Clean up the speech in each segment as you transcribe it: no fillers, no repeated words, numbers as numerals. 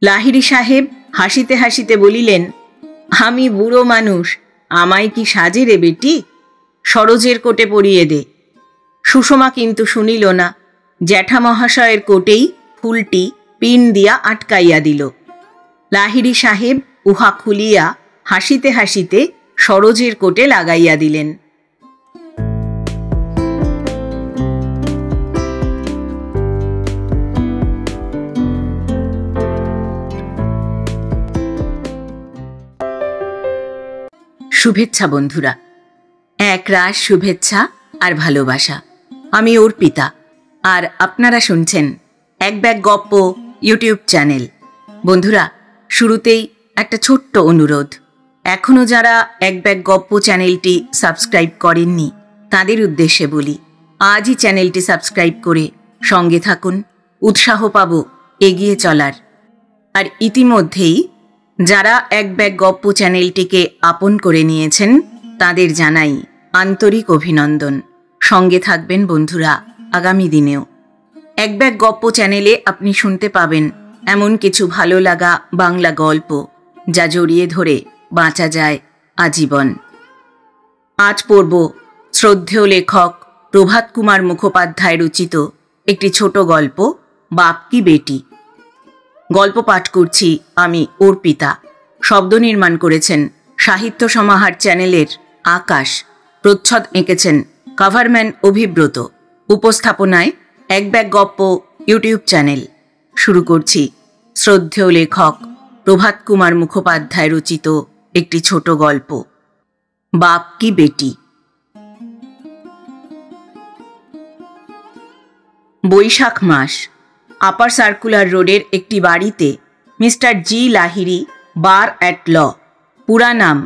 লাহিড়ী সাহেব হাসিতে হাসিতে বলিলেন, আমি বুড়ো মানুষ, আমায় কি সাজে রে বেটি? সরোজের কোটে পরিয়ে দে। সুষমা কিন্তু শুনিল না। জ্যাঠা মহাশয়ের কোটেই ফুলটি পিন দিয়া আটকাইয়া দিল। লাহিড়ী সাহেব উহা খুলিয়া হাসিতে হাসিতে সরোজের কোটে লাগাইয়া দিলেন। শুভেচ্ছা বন্ধুরা, একরাশ শুভেচ্ছা আর ভালোবাসা। আমি অর্পিতা, আর আপনারা শুনছেন এক ব্যাগ গপ্প ইউটিউব চ্যানেল। বন্ধুরা, শুরুতেই একটা ছোট্ট অনুরোধ। এখনও যারা এক ব্যাগ গপ্প চ্যানেলটি সাবস্ক্রাইব করেননি তাদের উদ্দেশ্যে বলি, আজই চ্যানেলটি সাবস্ক্রাইব করে সঙ্গে থাকুন, উৎসাহ পাব এগিয়ে চলার। আর ইতিমধ্যেই যারা এক ব্যাগ গপ্প চ্যানেলটিকে আপন করে নিয়েছেন তাদের জানাই আন্তরিক অভিনন্দন। সঙ্গে থাকবেন বন্ধুরা আগামী দিনেও। এক ব্যাগ গপ্প চ্যানেলে আপনি শুনতে পাবেন এমন কিছু ভালো লাগা বাংলা গল্প যা জড়িয়ে ধরে বাঁচা যায় আজীবন। আজ পড়ব শ্রদ্ধেয় লেখক প্রভাত কুমার মুখোপাধ্যায় রচিত একটি ছোট গল্প, বাপ কি বেটি। গল্প পাঠ করছি আমি অর্পিতা। শব্দ নির্মাণ করেছেন সাহিত্য সমাহার চ্যানেলের আকাশ। প্রচ্ছদ এঁকেছেন কভারম্যান অভিব্রত। উপস্থাপনায় এক ব্যাগ গপ্প ইউটিউব চ্যানেল। শুরু করছি শ্রদ্ধেয় লেখক প্রভাত কুমার মুখোপাধ্যায় রচিত একটি ছোট গল্প, বাপ কি বেটি। বৈশাখ মাস। আপার সার্কুলার রোডের একটি বাড়িতে mister G Lahiri, bar at law, পুরা নাম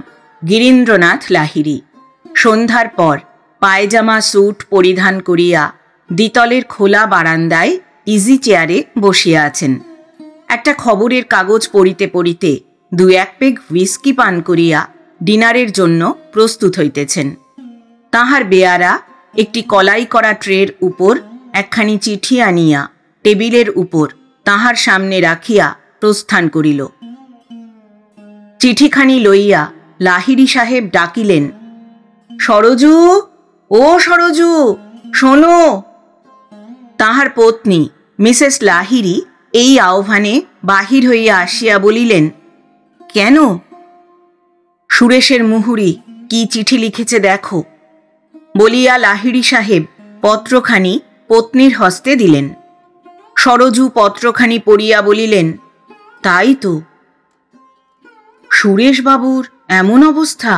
গিরীন্দ্রনাথ লাহিড়ী, সন্ধ্যার পর পায়জামা স্যুট পরিধান করিয়া দ্বিতলের খোলা বারান্দায় ইজি চেয়ারে বসিয়া আছেন। একটা খবরের কাগজ পড়িতে পড়িতে দু এক পেগ হুইস্কি পান করিয়া ডিনারের জন্য প্রস্তুত হইতেছেন। তাহার বেয়ারা একটি কলাই করা ট্রের উপর একখানি চিঠি আনিয়া টেবিলের উপর তাহার সামনে রাখিয়া প্রস্থান করিল। চিঠিখানি লইয়া লাহিড়ী সাহেব ডাকিলেন, সরোজু, ও সরোজু, শোনো। তাহার পত্নী মিসেস লাহিড়ী এই আহ্বানে বাহির হইয়া আসিয়া বলিলেন, কেন? সুরেশের মুহুরী কি চিঠি লিখেছে দেখো, বলিয়া লাহিড়ী সাহেব পত্রখানি পত্নীর হস্তে দিলেন। সরোজু পত্রখানি পড়িয়া বলিলেন, তাই তো, সুরেশবাবুর এমন অবস্থা।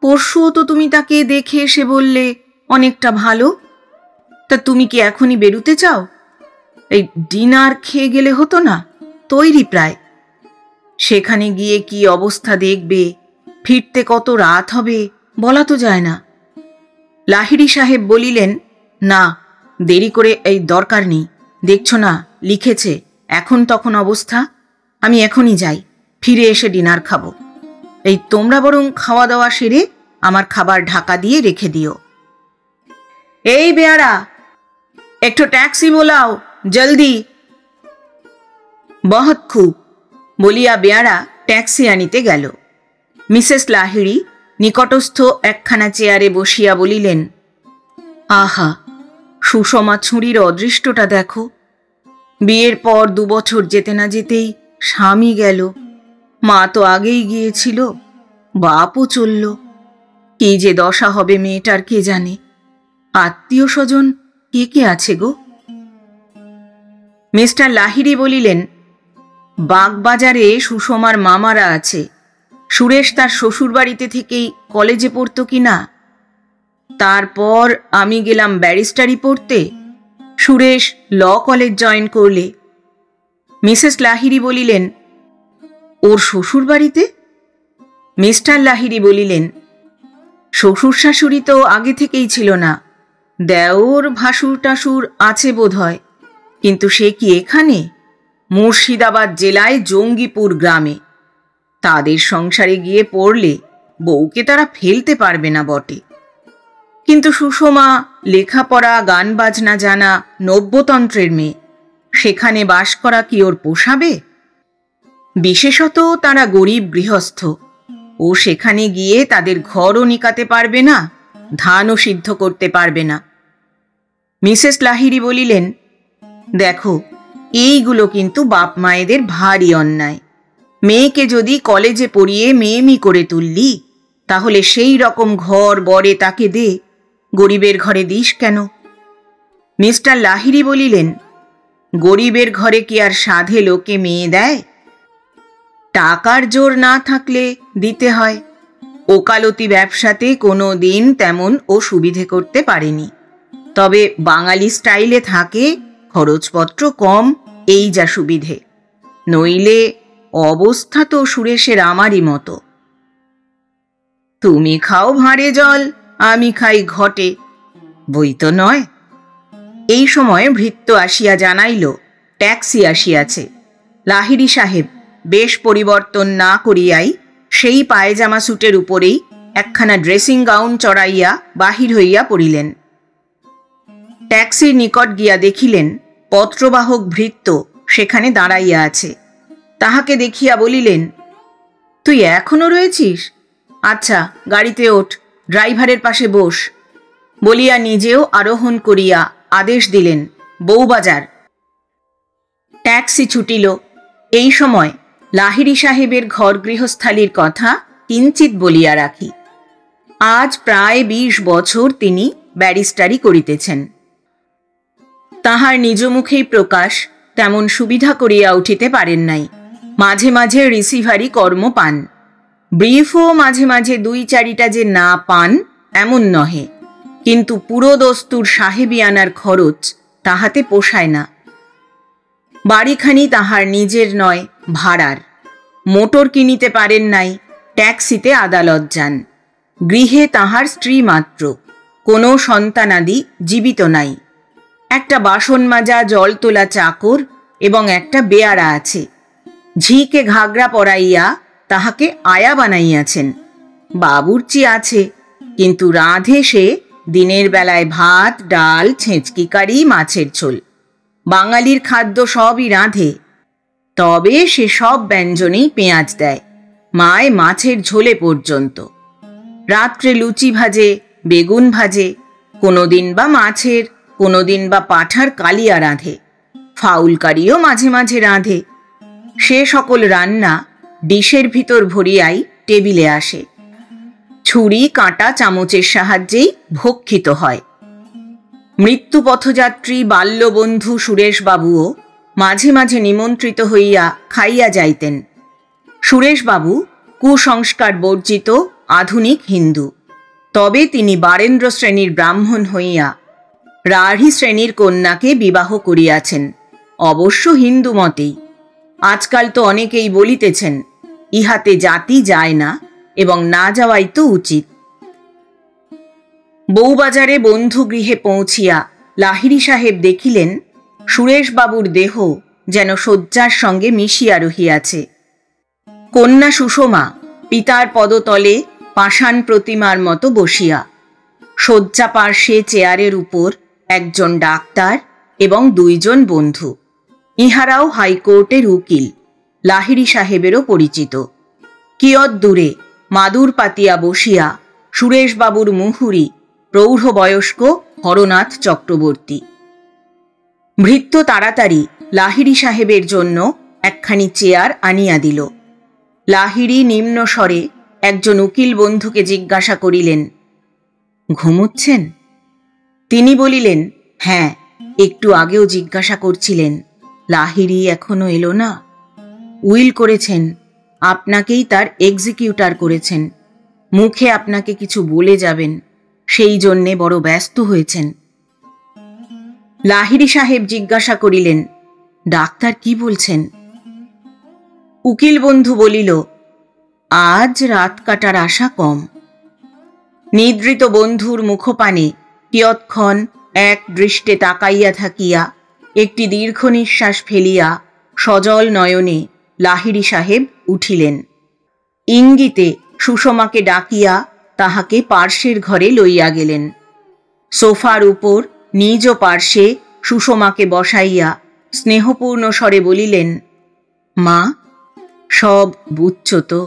পরশুও তো তুমি তাকে দেখে এসে বললে অনেকটা ভালো। তা তুমি কি এখনই বেরুতে চাও? এই ডিনার খেয়ে গেলে হতো না? তৈরি প্রায়। সেখানে গিয়ে কি অবস্থা দেখবে, ফিরতে কত রাত হবে বলা তো যায় না। লাহিড়ী সাহেব বলিলেন, না, দেরি করে এই দরকার নেই। দেখছো না লিখেছে এখন তখন অবস্থা। আমি এখনই যাই, ফিরে এসে ডিনার খাবো। এই তোমরা বরং খাওয়া দাওয়া সেরে আমার খাবার ঢাকা দিয়ে রেখে দিও। এই বেয়ারা, একটু ট্যাক্সি বোলাও জলদি। বহুত খুব, বলিয়া বেয়ারা ট্যাক্সি আনিতে গেল। মিসেস লাহিড়ী নিকটস্থ একখানা চেয়ারে বসিয়া বলিলেন, আহা, সুষমা ছুরির অদৃষ্টটা দেখো। বিয়ের পর 2 বছর যেতে না যেতেই স্বামী গেল, মা তো আগেই গিয়েছিল, বাপও চলল। কি যে দশা হবে মেয়েটার কে জানে। আত্মীয় স্বজন কে কে আছে গো? মিস্টার লাহিড়ী বলিলেন, বাগবাজারে সুষমার মামারা আছে। সুরেশ তার শ্বশুর বাড়িতে থেকেই কলেজে পড়তো কিনা। তারপর আমি গেলাম ব্যারিস্টারি পড়তে, সুরেশ ল কলেজ জয়েন করলে। মিসেস লাহিড়ী বলিলেন, ওর শ্বশুর বাড়িতে? মিস্টার লাহিড়ী বলিলেন, শ্বশুর শাশুড়ি তো আগে থেকেই ছিল না, দেওর ভাসুর টাসুর আছে বোধ হয়, কিন্তু সে কি এখানে? মুর্শিদাবাদ জেলায় জঙ্গিপুর গ্রামে। তাদের সংসারে গিয়ে পড়লে বউকে তারা ফেলতে পারবে না বটে, কিন্তু সুষমা লেখাপড়া গান বাজনা জানা নব্যতন্ত্রের মেয়ে, সেখানে বাস করা কি ওর পোষাবে? বিশেষত তারা গরিব গৃহস্থ, ও সেখানে গিয়ে তাদের ঘরও নিকাতে পারবে না, ধানও সিদ্ধ করতে পারবে না। মিসেস লাহিড়ী বলিলেন, দেখো, এইগুলো কিন্তু বাপ মায়েদের ভারী অন্যায়। মেয়েকে যদি কলেজে পড়িয়ে মেয়েমি করে তুললি, তাহলে সেই রকম ঘর বরে তাকে দে, গরিবের ঘরে দিস কেন? মিস্টার লাহিড়ী বলিলেন, গরিবের ঘরে কি আর সাধে লোকে মেয়ে দেয়? টাকার জোর না থাকলে দিতে হয়। ওকালতি ব্যবসাতে কোনো দিন তেমন ও সুবিধে করতে পারেনি, তবে বাঙালি স্টাইলে থাকে, খরচপত্র কম, এই যা সুবিধে। নইলে অবস্থা তো সুরেশের আমারই মতো। তুমি খাও ভাঁড়ে জল, আমি খাই ঘটে, বই তো নয়। এই সময় ভৃত্য আসিয়া জানাইল, ট্যাক্সি আসিয়াছে। লাহিড়ী সাহেব বেশ পরিবর্তন না করিয়াই সেই পায়জামা স্যুটের উপরেই একখানা ড্রেসিং গাউন চড়াইয়া বাহির হইয়া পড়িলেন। ট্যাক্সির নিকট গিয়া দেখিলেন পত্রবাহক ভৃত্য সেখানে দাঁড়াইয়া আছে। তাহাকে দেখিয়া বলিলেন, তুই এখনো রয়েছিস? আচ্ছা, গাড়িতে ওঠ, ড্রাইভারের পাশে বস, বলিয়া নিজেও আরোহণ করিয়া আদেশ দিলেন, বউবাজার। ট্যাক্সি ছুটিল। এই সময় লাহিড়ী সাহেবের ঘর গৃহস্থালির কথা কিঞ্চিত বলিয়া রাখি। আজ প্রায় 20 বছর তিনি ব্যারিস্টারি করিতেছেন। তাহার নিজ মুখেই প্রকাশ, তেমন সুবিধা করিয়া উঠিতে পারেন নাই। মাঝে মাঝে রিসিভারি কর্ম পান, ব্রিফও মাঝে মাঝে 2-4টা যে না পান এমন নহে, কিন্তু পুরো দস্তুর সাহেবিয়ানার খরচ তাহাতে পোষায় না। বাড়িখানি তাহার নিজের নয়, ভাড়ার। মোটর কিনিতে পারেন নাই, ট্যাক্সিতে আদালত যান। গৃহে তাহার স্ত্রী মাত্র, কোনো সন্তানাদি জীবিত নাই। একটা বাসন মাজা জল তোলা চাকর এবং একটা বেয়ারা আছে। ঝিকে ঘাগরা পরাইয়া তাহাকে আয়া বানাইয়াছেন। বাবুর্চি আছে, কিন্তু রাঁধে সে দিনের বেলায় ভাত, ডাল, ছেঁচকি কারি, মাছের ঝোল। বাঙালির খাদ্য সবই রাঁধে, তবে সে সব ব্যঞ্জনেই পেঁয়াজ দেয়, মায় মাছের ঝোলে পর্যন্ত। রাত্রে লুচি ভাজে, বেগুন ভাজে, কোনোদিন বা মাছের, কোনোদিন বা পাঁঠার কালিয়া রাঁধে, ফাউল কারিও মাঝে মাঝে রাঁধে। সে সকল রান্না ডিশের ভিতর ভরিয়াই টেবিলে আসে। ছুরি কাঁটা চামচের সাহায্যেই ভক্ষিত হয়। মৃত্যুপথযাত্রী বাল্যবন্ধু সুরেশবাবুও মাঝে মাঝে নিমন্ত্রিত হইয়া খাইয়া যাইতেন। সুরেশবাবু কুসংস্কার বর্জিত আধুনিক হিন্দু, তবে তিনি বারেন্দ্র শ্রেণীর ব্রাহ্মণ হইয়া রাঢ়ী শ্রেণীর কন্যাকে বিবাহ করিয়াছেন, অবশ্য হিন্দু মতেই। আজকাল তো অনেকেই বলিতেছেন ইহাতে জাতি যায় না এবং না যাওয়াই তো উচিত। বউবাজারে বন্ধু গৃহে পৌঁছিয়া লাহিড়ী সাহেব দেখিলেন সুরেশবাবুর দেহ যেন শয্যার সঙ্গে মিশিয়া রহিয়াছে। কন্যা সুষমা পিতার পদতলে পাষাণ প্রতিমার মতো বসিয়া, শয্যা পার্শ্বে চেয়ারের উপর একজন ডাক্তার এবং 2 জন বন্ধু। ইহারাও হাইকোর্টের উকিল, লাহিড়ী সাহেবেরও পরিচিত। কিয়ৎ দূরে মাদুর পাতিয়া বসিয়া সুরেশবাবুর মুহুরী প্রৌঢ় বয়স্ক হরনাথ চক্রবর্তী। ভৃত্য তাড়াতাড়ি লাহিড়ী সাহেবের জন্য একখানি চেয়ার আনিয়া দিল। লাহিড়ী নিম্ন স্বরে একজন উকিল বন্ধুকে জিজ্ঞাসা করিলেন, ঘুমুচ্ছেন? তিনি বলিলেন, হ্যাঁ, একটু আগেও জিজ্ঞাসা করছিলেন, লাহিড়ী এখনো এলো না। উইল করেছেন, আপনাকেই তার এক্সিকিউটার করেছেন, মুখে আপনাকে কিছু বলে যাবেন, সেই জন্যে বড় ব্যস্ত হয়েছেন। লাহিড়ী সাহেব জিজ্ঞাসা করিলেন, ডাক্তার কি বলছেন? উকিল বন্ধু বলিল, আজ রাত কাটার আশা কম। নিদ্রিত বন্ধুর মুখপানে কিয়ৎক্ষণ এক দৃষ্টে তাকাইয়া থাকিয়া একটি দীর্ঘ নিঃশ্বাস ফেলিয়া সজল নয়নে লাহিড়ী সাহেব উঠিলেন। ইঙ্গিতে সুষমাকে ডাকিয়া তাহাকে পার্শ্বের ঘরে লইয়া গেলেন। সোফার উপর নিজ পার্শ্বে সুষমাকে বসাইয়া স্নেহপূর্ণ স্বরে বলিলেন, মা। সব বুঝছ তো?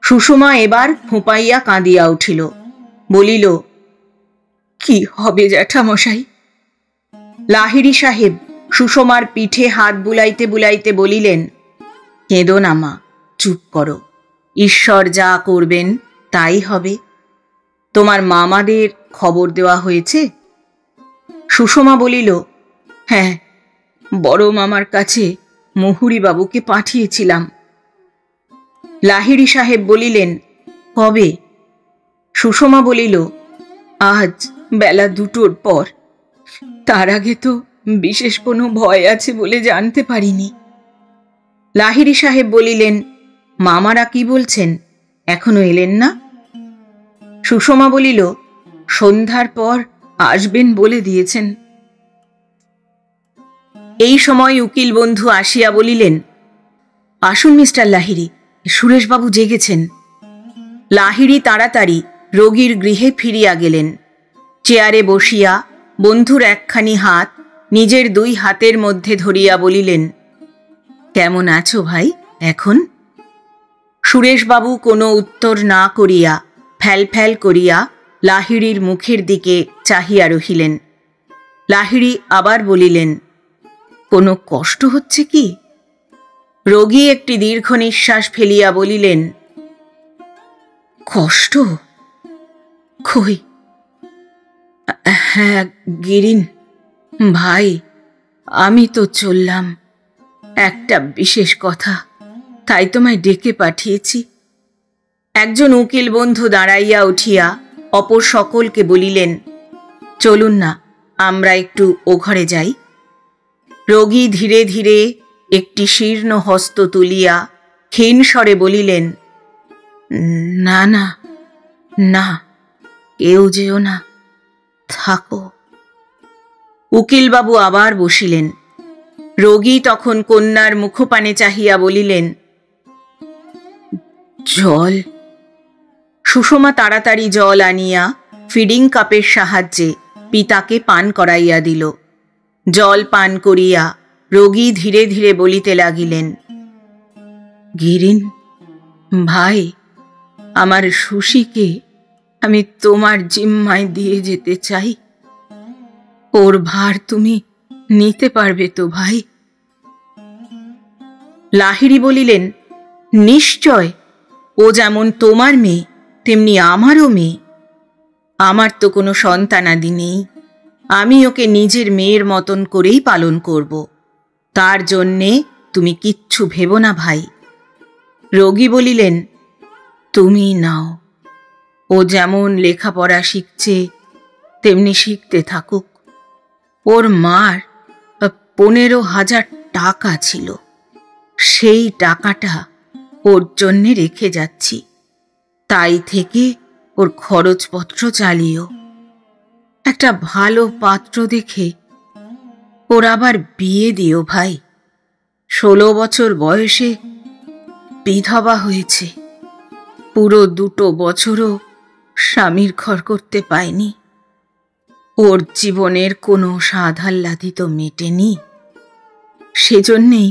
সুষমা এবার ফুঁপাইয়া কাঁদিয়া উঠিল, বলিল, কি হবে জ্যাঠামশাই? লাহিড়ী সাহেব সুষমার পিঠে হাত বুলাইতে বুলাইতে বলিলেন, কেঁদো না মা, চুপ করো। ঈশ্বর যা করবেন তাই হবে। তোমার মামাদের খবর দেওয়া হয়েছে? সুষমা বলিল, হ্যাঁ, বড় মামার কাছে মুহুরী বাবুকে পাঠিয়েছিলাম। লাহিড়ী সাহেব বলিলেন, কবে? সুষমা বলিল, আজ বেলা 2টোর পর। তার আগে তো বিশেষ কোনো ভয় আছে বলে জানতে পারিনি। লাহিড়ী সাহেব বলিলেন, মামারা কি বলছেন? এখনো এলেন না? সুষমা বলিল, সন্ধ্যার পর আসবেন বলে দিয়েছেন। এই সময় উকিল বন্ধু আসিয়া বলিলেন, আসুন মিস্টার লাহিড়ী, সুরেশবাবু জেগেছেন। লাহিড়ী তাড়াতাড়ি রোগীর গৃহে ফিরিয়া গেলেন। চেয়ারে বসিয়া বন্ধুর একখানি হাত নিজের 2 হাতের মধ্যে ধরিয়া বলিলেন, কেমন আছো ভাই এখন? সুরেশবাবু কোনো উত্তর না করিয়া ফ্যাল ফ্যাল করিয়া লাহিড়ীর মুখের দিকে চাহিয়া রহিলেন। লাহিড়ী আবার বলিলেন, কোনো কষ্ট হচ্ছে কি? রোগী একটি দীর্ঘ নিঃশ্বাস ফেলিয়া বলিলেন, কষ্ট? কই? হ্যাঁ গিরিন ভাই, আমি তো চললাম, একটা বিশেষ কথা, তাই তোমায় ডেকে পাঠিয়েছি। একজন উকিল বন্ধু দাঁড়াইয়া উঠিয়া অপর সকলকে বলিলেন, চলুন না, আমরা একটু ও ঘরে যাই। রোগী ধীরে ধীরে একটি শীর্ণ হস্ত তুলিয়া ক্ষীণ স্বরে বলিলেন, না না না, কেউ যেও না, থাকো। উকিলবাবু আবার বসিলেন। রোগী তখন কন্যার মুখপানে চাহিয়া বলিলেন, জল। সুষমা তাড়াতাড়ি জল আনিয়া ফিডিং কাপের সাহায্যে পিতাকে পান করাইয়া দিল। জল পান করিয়া রোগী ধীরে ধীরে বলিতে লাগিলেন, গিরিন ভাই, আমার সুশীকে আমি তোমার জিম্মায় দিয়ে যেতে চাই। ওর ভার তুমি নিতে পারবে তো ভাই? লাহিড়ী বলিলেন, নিশ্চয়, ও যেমন তোমার মেয়ে তেমনি আমারও মেয়ে। আমার তো কোনো সন্তানাদি নেই, আমি ওকে নিজের মেয়ের মতন করেই পালন করব। তার জন্যে তুমি কিচ্ছু ভেবো না ভাই। রোগী বলিলেন, তুমি নাও, ও যেমন লেখাপড়া শিখছে তেমনি শিখতে থাকুক। ওর মার 15,000 টাকা ছিল, সেই টাকাটা ওর জন্যে রেখে যাচ্ছি, তাই থেকে ওর খরচপত্র চালিও। একটা ভালো পাত্র দেখে ওর আবার বিয়ে দিও ভাই। 16 বছর বয়সে বিধবা হয়েছে, পুরো 2 বছরও স্বামীর ঘর করতে পায়নি। ওর জীবনের কোনো স্বাদ আহ্লাদি তো মেটেনি, সেজন্যেই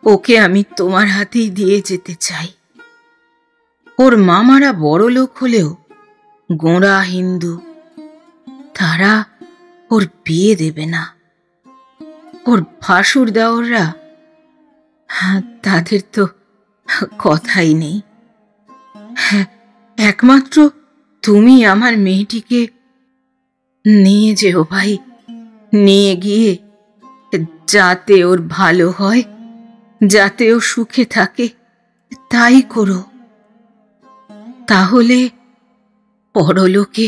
ওকে আমি তোমার হাতেই দিয়ে যেতে চাই। ওর মামারা বড় লোক হলেও গোঁড়া হিন্দু, তারা ওর বিয়ে দেবে না। ওর ভাসুর দেওররা, তাদের তো কথাই নেই। একমাত্র তুমি আমার মেয়েটিকে নিয়ে যেও ভাই, নিয়ে গিয়ে যাতে ওর ভালো হয়, যাতে ও সুখে থাকে, তাই করো। তাহলে পরলোকে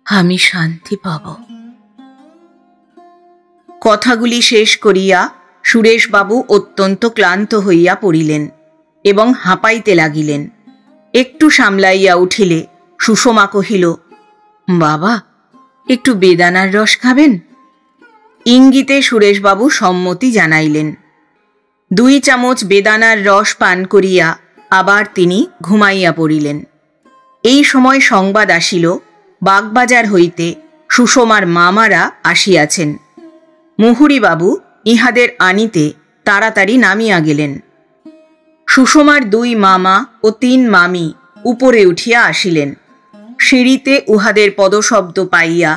আমি শান্তি পাব। কথাগুলি শেষ করিয়া সুরেশবাবু অত্যন্ত ক্লান্ত হইয়া পড়িলেন এবং হাঁপাইতে লাগিলেন। একটু সামলাইয়া উঠিলে সুষমা কহিল, বাবা, একটু বেদানার রস খাবেন? ইঙ্গিতে সুরেশবাবু সম্মতি জানাইলেন। 2 চামচ বেদানার রস পান করিয়া আবার তিনি ঘুমাইয়া পড়িলেন। এই সময় সংবাদ আসিল, বাগবাজার হইতে সুষমার মামারা আসিয়াছেন। মুহুরীবাবু ইহাদের আনিতে তাড়াতাড়ি নামিয়া গেলেন। সুষমার 2 মামা ও 3 মামি উপরে উঠিয়া আসিলেন। সিঁড়িতে উহাদের পদশব্দ পাইয়া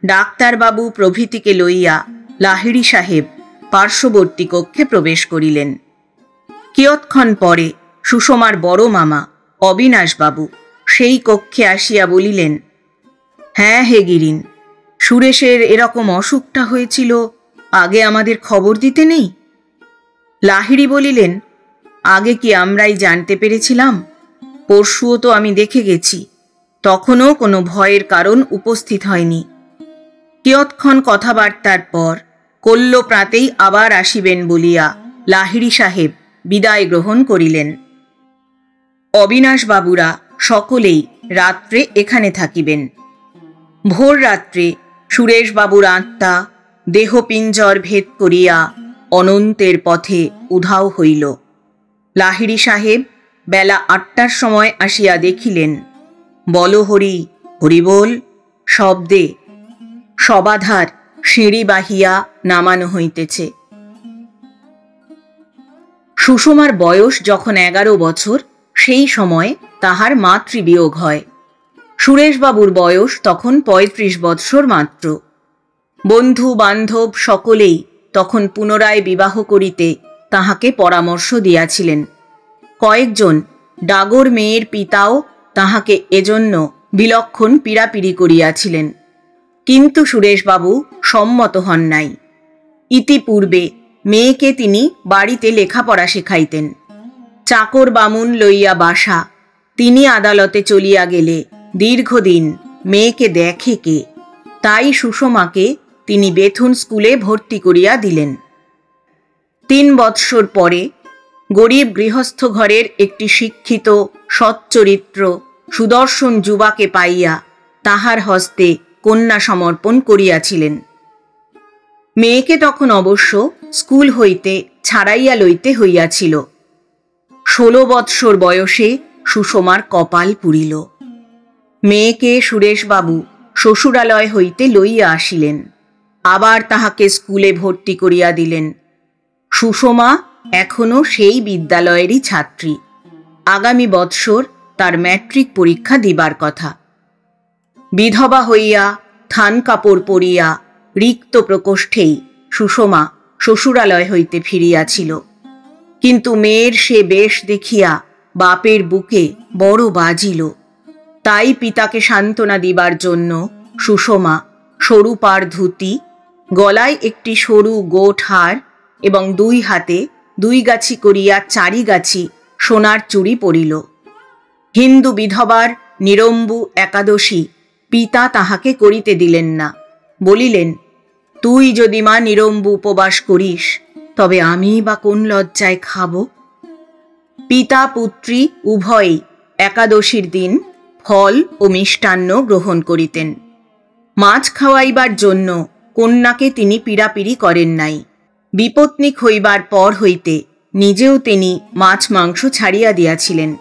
ডাক্তারবাবু প্রভৃতিকে লইয়া লাহিড়ী সাহেব পার্শ্ববর্তী কক্ষে প্রবেশ করিলেন। কিয়ৎক্ষণ পরে সুষমার বড় মামা অবিনাশবাবু সেই কক্ষে আসিয়া বলিলেন, হ্যাঁ হে গিরিন, সুরেশের এরকম অসুখটা হয়েছিল, আগে আমাদের খবর দিতে নেই? লাহিড়ী বলিলেন, আগে কি আমরাই জানতে পেরেছিলাম? পরশুও তো আমি দেখে গেছি, তখনও কোনো ভয়ের কারণ উপস্থিত হয়নি। কিয়ৎক্ষণ কথাবার্তার পর কল্যপ্রাতেই আবার আসিবেন বলিয়া লাহিড়ী সাহেব বিদায় গ্রহণ করিলেন। অবিনাশবাবুরা সকলেই রাত্রে এখানে থাকিবেন। ভোর রাত্রে সুরেশবাবুর আত্মা দেহপিঞ্জর ভেদ করিয়া অনন্তের পথে উধাও হইল। লাহিড়ী সাহেব বেলা 8টার সময় আসিয়া দেখিলেন, বল হরি হরিবোল শব্দে সবাধার সিঁড়ি বাহিয়া নামানো হইতেছে। সুষমার বয়স যখন 11 বছর, সেই সময় তাহার মাতৃবিয়োগ হয়। সুরেশবাবুর বয়স তখন 35 বৎসর মাত্র। বন্ধু বান্ধব সকলেই তখন পুনরায় বিবাহ করিতে তাহাকে পরামর্শ দিয়াছিলেন। কয়েকজন ডাগর মেয়ের পিতাও তাহাকে এজন্য বিলক্ষণ পীড়াপিড়ি করিয়াছিলেন, কিন্তু সুরেশবাবু সম্মত হন নাই। ইতিপূর্বে মেয়েকে তিনি বাড়িতে লেখাপড়া শেখাইতেন। চাকর বামুন লইয়া বাসা, তিনি আদালতে চলিয়া গেলে দীর্ঘদিন মেয়েকে দেখে কে? তাই সুষমাকে তিনি বেথুন স্কুলে ভর্তি করিয়া দিলেন। 3 বৎসর পরে গরিব গৃহস্থ ঘরের একটি শিক্ষিত সচ্চরিত্র সুদর্শন যুবাকে পাইয়া তাহার হস্তে কন্যা সমর্পণ করিয়াছিলেন। মেয়েকে তখন অবশ্য স্কুল হইতে ছাড়াইয়া লইতে হইয়াছিল। 16 বৎসর বয়সে সুষমার কপাল পুরিল। মেয়েকে সুরেশবাবু শ্বশুরালয় হইতে লইয়া আসিলেন, আবার তাহাকে স্কুলে ভর্তি করিয়া দিলেন। সুষমা এখনো সেই বিদ্যালয়েরই ছাত্রী। আগামী বৎসর তার ম্যাট্রিক পরীক্ষা দিবার কথা। বিধবা হইয়া থান কাপড় পরিয়া রিক্ত প্রকোষ্ঠেই সুষমা শ্বশুরালয় হইতে ফিরিয়াছিল। কিন্তু মেয়ের সে বেশ দেখিয়া বাপের বুকে বড় বাজিল। তাই পিতাকে সান্ত্বনা দিবার জন্য সুষমা সরু পাড় ধুতি, গলায় একটি সরু গোট হার এবং 2 হাতে 2 গাছি করিয়া 4 গাছি সোনার চুড়ি পরিল। হিন্দু বিধবার নিরম্বু একাদশী পিতা তাহাকে করিতে দিলেন না। বলিলেন, তুই যদি মা নিরম্বু উপবাস করিস, তবে আমি বা কোন লজ্জায় খাব? পিতা পুত্রী উভয়ই একাদশীর দিন ফল ও মিষ্টান্ন গ্রহণ করিতেন। মাছ খাওয়াইবার জন্য কন্যাকে তিনি পীড়াপিড়ি করেন নাই। বিপত্নিক হইবার পর হইতে নিজেও তিনি মাছ মাংস ছাড়িয়া দিয়াছিলেন,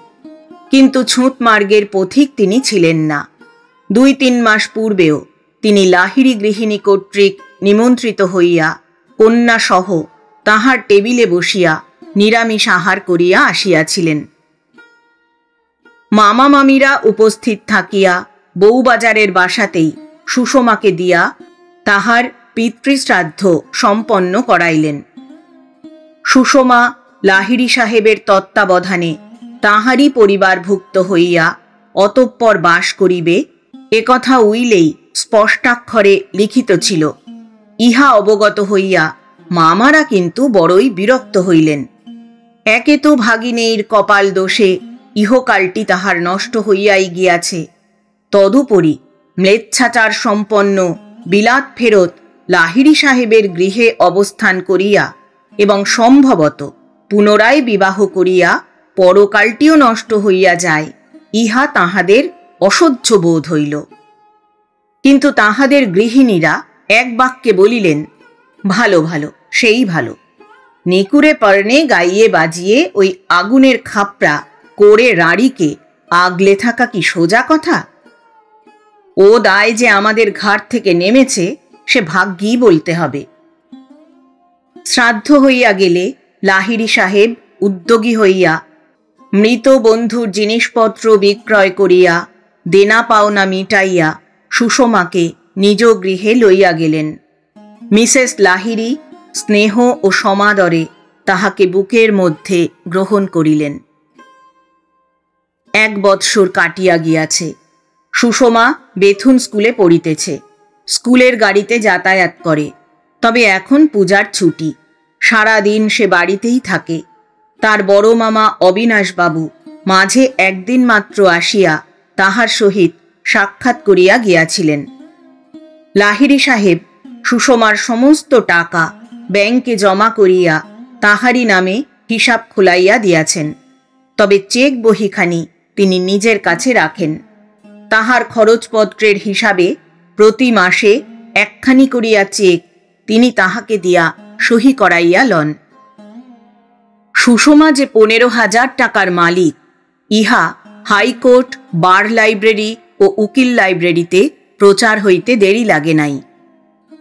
কিন্তু ছুঁত মার্গের পথিক তিনি ছিলেন না। 2-3 মাস পূর্বেও তিনি লাহিড়ী গৃহিণী কর্তৃক নিমন্ত্রিত হইয়া কন্যা সহ তাহার টেবিলে বসিয়া নিরামিষ আহার করিয়া আসিয়াছিলেন। মামা মামিরা উপস্থিত থাকিয়া বউবাজারের বাসাতেই সুষমাকে দিয়া তাহার পিতৃশ্রাদ্ধ সম্পন্ন করাইলেন। সুষমা লাহিড়ী সাহেবের তত্ত্বাবধানে তাহারই পরিবারভুক্ত হইয়া অতঃপর বাস করিবে, একথা উইলেই স্পষ্টাক্ষরে লিখিত ছিল। ইহা অবগত হইয়া মামারা কিন্তু বড়ই বিরক্ত হইলেন। একে তো ভাগিনেয়ীর কপাল দোষে ইহকালটি তাহার নষ্ট হইয়াই গিয়াছে, তদুপরি ম্লেচ্ছাচার সম্পন্ন বিলাত ফেরত লাহিড়ী সাহেবের গৃহে অবস্থান করিয়া এবং সম্ভবত পুনরায় বিবাহ করিয়া পরকালটিও নষ্ট হইয়া যায়, ইহা তাহাদের অসহ্য বোধ হইল। কিন্তু তাহাদের গৃহিণীরা এক বাক্যে বলিলেন, ভালো ভালো, সেই ভালো। নিকুরে পর্ণে গাইয়ে বাজিয়ে ওই আগুনের খাপড়া করে রাঁড়িকে আগলে থাকা কি সোজা কথা? ও দায় যে আমাদের ঘাট থেকে নেমেছে, সে ভাগ্যই বলতে হবে। শ্রাদ্ধ হইয়া গেলে লাহিড়ী সাহেব উদ্যোগী হইয়া মৃত বন্ধুর জিনিসপত্র বিক্রয় করিয়া দেনা পাওনা মিটাইয়া সুষমাকে নিজ গৃহে লইয়া গেলেন। মিসেস লাহিড়ী স্নেহ ও সমাদরে তাহাকে বুকের মধ্যে গ্রহণ করিলেন। 1 বৎসর কাটিয়া গিয়াছে। সুষমা বেথুন স্কুলে পড়িতেছে। স্কুলের গাড়িতে যাতায়াত করে। তবে এখন পূজার ছুটি, সারাদিন সে বাড়িতেই থাকে। তার বড় মামা অবিনাশবাবু মাঝে একদিন মাত্র আসিয়া তাহার সহিত সাক্ষাৎ করিয়া গিয়াছিলেন। লাহিড়ী সাহেব সুষমার সমস্ত টাকা ব্যাংকে জমা করিয়া তাহারই নামে হিসাব খোলাইয়া দিয়াছেন। তবে চেক বহিখানি তিনি নিজের কাছে রাখেন। তাহার খরচপত্রের হিসাবে প্রতি মাসে 1খানি করিয়া চেক তিনি তাহাকে দিয়া সহি করাইয়া লন। সুষমা যে 15,000 টাকার মালিক, ইহা হাইকোর্ট, বার লাইব্রেরি ও উকিল লাইব্রেরিতে প্রচার হইতে দেরি লাগে নাই।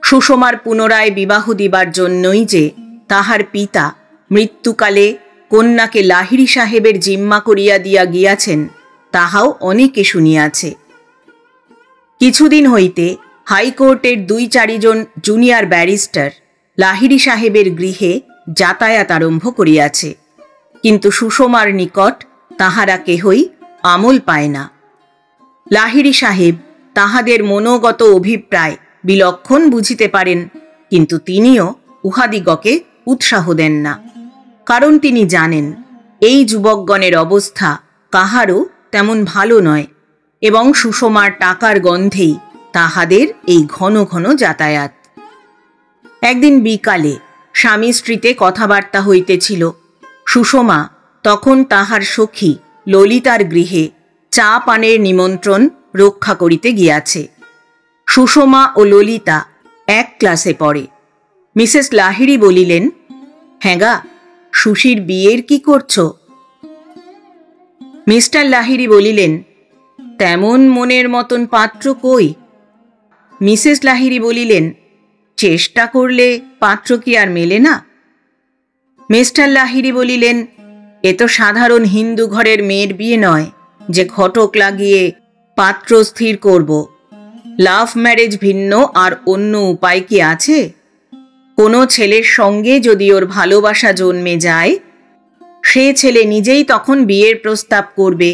সুষমার পুনরায় বিবাহ দিবার জন্যই যে তাহার পিতা মৃত্যুকালে কন্যাকে লাহিড়ী সাহেবের জিম্মা করিয়া দিয়া গিয়াছেন, তাহাও অনেকে শুনিয়াছে। কিছুদিন হইতে হাইকোর্টের 2-4 জন জুনিয়র ব্যারিস্টার লাহিড়ী সাহেবের গৃহে যাতায়াত আরম্ভ করিয়াছে, কিন্তু সুষমার নিকট তাহারা কেহই আমল পায় না। লাহিড়ী সাহেব তাহাদের মনোগত অভিপ্রায় বিলক্ষণ বুঝিতে পারেন, কিন্তু তিনিও উহাদিগকে উৎসাহ দেন না। কারণ তিনি জানেন এই যুবকগণের অবস্থা কাহারও তেমন ভালো নয়, এবং সুষমার টাকার গন্ধেই তাহাদের এই ঘন ঘন যাতায়াত। একদিন বিকালে স্বামী স্ত্রীতে কথাবার্তা হইতেছিল। সুষমা তখন তাহার সখী ললিতার গৃহে চা পানের নিমন্ত্রণ রক্ষা করিতে গিয়াছে। সুষমা ও ললিতা এক ক্লাসে পড়ে। মিসেস লাহিড়ী বলিলেন, হ্যাঁ গা, সুশীর বিয়ের কি করছ? মিস্টার লাহিড়ী বলিলেন, তেমন মনের মতন পাত্র কই? মিসেস লাহিড়ী বলিলেন, চেষ্টা করলে পাত্র কি আর মেলে না? মিস্টার লাহিড়ী বলিলেন, এ তো সাধারণ হিন্দু ঘরের মেয়ের বিয়ে নয় যে ঘটক লাগিয়ে পাত্র স্থির করব। লাভ ম্যারেজ ভিন্ন আর অন্য উপায় কি আছে? কোনো ছেলের সঙ্গে যদি ওর ভালোবাসা জন্মে যায়, সে ছেলে নিজেই তখন বিয়ের প্রস্তাব করবে।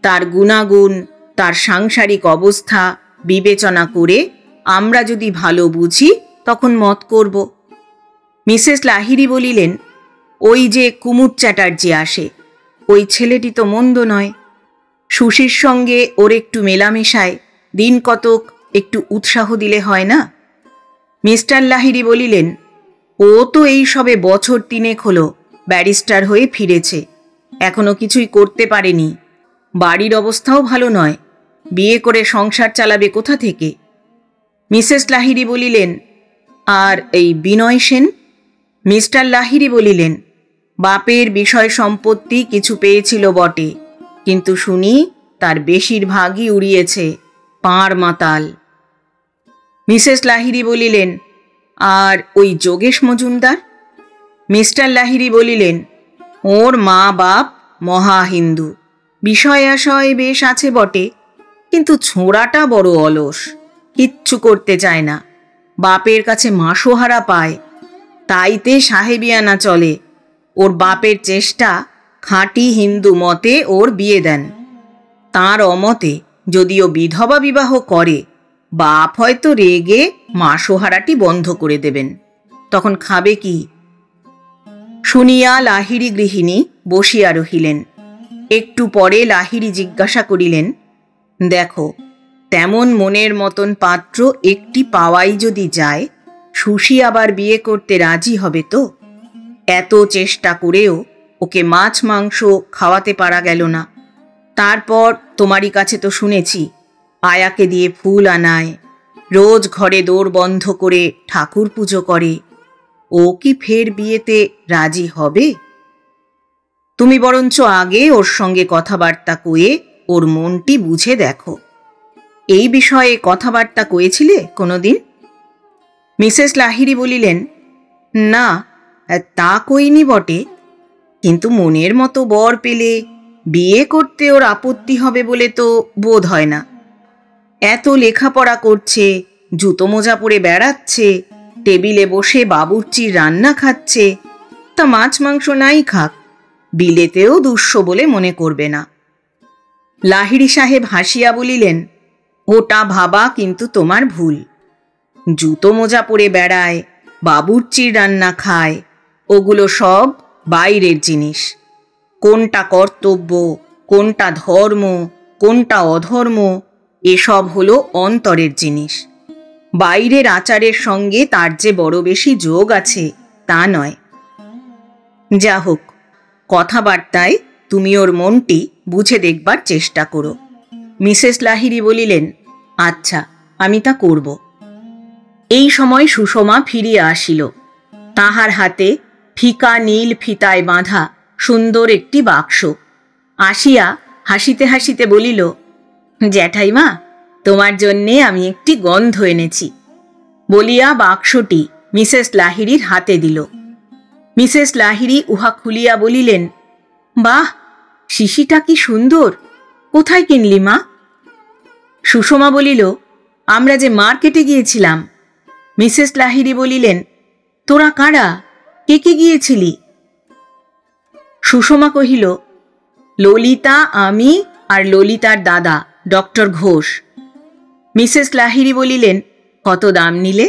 তার গুণাগুণ, তার সাংসারিক অবস্থা বিবেচনা করে আমরা যদি ভালো বুঝি তখন মত করব। মিসেস লাহিড়ী বলিলেন, ওই যে কুমুদ চ্যাটার্জি আসে, ওই ছেলেটি তো মন্দ নয়। সুশীর সঙ্গে ওর একটু মেলামেশায় দিন কতক একটু উৎসাহ দিলে হয় না? মিস্টার লাহিড়ী বলিলেন, ও তো এই সবে বছর 3 হলো ব্যারিস্টার হয়ে ফিরেছে, এখনো কিছুই করতে পারেনি। বাড়ির অবস্থাও ভালো নয়, বিয়ে করে সংসার চালাবে কোথা থেকে? মিসেস লাহিড়ী বলিলেন, আর এই বিনয় সেন? মিস্টার লাহিড়ী বলিলেন, বাপের বিষয় সম্পত্তি কিছু পেয়েছিল বটে, কিন্তু শুনি তার বেশিরভাগই উড়িয়েছে, পাঁড় মাতাল। মিসেস লাহিড়ী বলিলেন, আর ওই যোগেশ মজুমদার? মিস্টার লাহিড়ী বলিলেন, ওর মা বাপ মহা হিন্দু, বিষয় আশয় বেশ আছে বটে, কিন্তু ছোঁড়াটা বড় অলস, কিচ্ছু করতে চায় না। বাপের কাছে মাসোহারা পায়, তাইতে সাহেবিয়ানা চলে। ওর বাপের চেষ্টা খাঁটি হিন্দু মতে ওর বিয়ে দেন। তাঁর অমতে যদিও বিধবা বিবাহ করে, বাপ হয়তো রেগে মাসোহারাটি বন্ধ করে দেবেন, তখন খাবে কি? শুনিয়া লাহিড়ী গৃহিণী বসিয়া রহিলেন। একটু পরে লাহিড়ী জিজ্ঞাসা করিলেন, দেখো, তেমন মনের মতন পাত্র একটি পাওয়াই যদি যায়, সুশী আবার বিয়ে করতে রাজি হবে তো? এত চেষ্টা করেও ওকে মাছ মাংস খাওয়াতে পারা গেল না। তারপর তোমারই কাছে তো শুনেছি আয়াকে দিয়ে ফুল আনায়, রোজ ঘরে দোর বন্ধ করে ঠাকুর পুজো করে। ও কি ফের বিয়েতে রাজি হবে? তুমি বরঞ্চ আগে ওর সঙ্গে কথাবার্তা কয়ে ওর মনটি বুঝে দেখো। এই বিষয়ে কথাবার্তা কয়েছিলে কোনোদিন? মিসেস লাহিড়ী বলিলেন, না, তা কইনি বটে, কিন্তু মনের মতো বর পেলে বিয়ে করতে ওর আপত্তি হবে বলে তো বোধ হয় না। এত লেখাপড়া করছে, জুতো মোজা পরে বেড়াচ্ছে, টেবিলে বসে বাবুর্চির রান্না খাচ্ছে, তা মাছ মাংস নাই খাক, বিলেতেও দুঃস্ব বলে মনে করবে না। লাহিড়ী সাহেব হাসিয়া বলিলেন, ওটা ভাবা কিন্তু তোমার ভুল। জুতো মোজা পরে বেড়ায়, বাবুর্চির রান্না খায়, ওগুলো সব বাইরের জিনিস। কোনটা কর্তব্য, কোনটা ধর্ম, কোনটা অধর্ম, এসব হলো অন্তরের জিনিস। বাইরের আচারের সঙ্গে তার যে বড় বেশি যোগ আছে তা নয়। যা হোক, কথাবার্তায় তুমি ওর মনটি বুঝে দেখবার চেষ্টা করো। মিসেস লাহিড়ী বলিলেন, আচ্ছা, আমি তা করব। এই সময় সুষমা ফিরিয়া আসিল। তাহার হাতে ফিকা নীল ফিতায় বাঁধা সুন্দর একটি বাক্স। আসিয়া হাসিতে হাসিতে বলিল, জ্যাঠাইমা, তোমার জন্যে আমি একটি গন্ধ এনেছি। বলিয়া বাক্সটি মিসেস লাহিড়ীর হাতে দিল। মিসেস লাহিড়ী উহা খুলিয়া বলিলেন, বাহ, শিশিটা কি সুন্দর! কোথায় কিনলি মা? সুষমা বলিল, আমরা যে মার্কেটে গিয়েছিলাম। মিসেস লাহিড়ী বলিলেন, তোরা কারা, কে কে গিয়েছিলি? সুষমা কহিল, ললিতা, আমি আর ললিতার দাদা ডক্টর ঘোষ। মিসেস লাহিড়ী বলিলেন, কত দাম নিলে?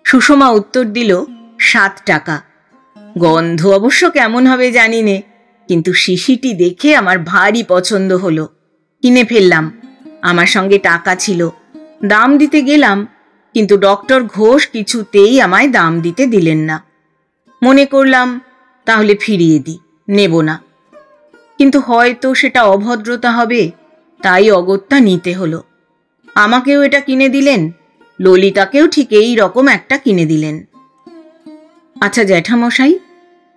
সুষমা উত্তর দিল, 7 টাকা। গন্ধ অবশ্য কেমন হবে জানি নে, কিন্তু শিশিটি দেখে আমার ভারী পছন্দ হলো, কিনে ফেললাম। আমার সঙ্গে টাকা ছিল, দাম দিতে গেলাম, কিন্তু ডক্টর ঘোষ কিছুতেই আমায় দাম দিতে দিলেন না। মনে করলাম তাহলে ফিরিয়ে দিই, নেব না। কিন্তু হয়তো সেটা অভদ্রতা হবে, তাই অগত্যা নিতে হলো। আমাকেও এটা কিনে দিলেন, ললিতাকেও ঠিক এই রকম একটা কিনে দিলেন। আচ্ছা জ্যাঠামশাই,